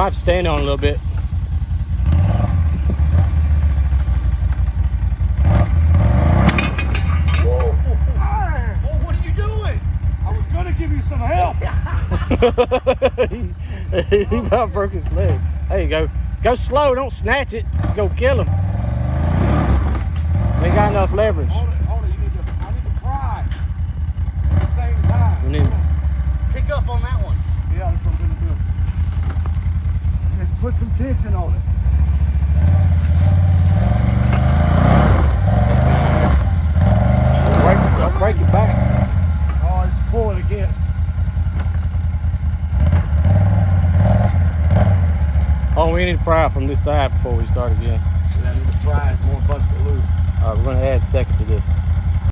have to stand on it a little bit. Whoa. Oh, what are you doing? I was gonna give you some help. He about broke his leg. There you go. Go slow, don't snatch it. Go kill him. We ain't got enough leverage. Hold it, I need to pry at the same time. We need Pick up on that one. Yeah, that's what I'm gonna do. Just put some tension on it. Don't break it back. Oh, it's pulling again. Oh, we need to pry from this side before we start again. Yeah, I need to pry it more, bust it loose. All right, we're gonna add a second to this.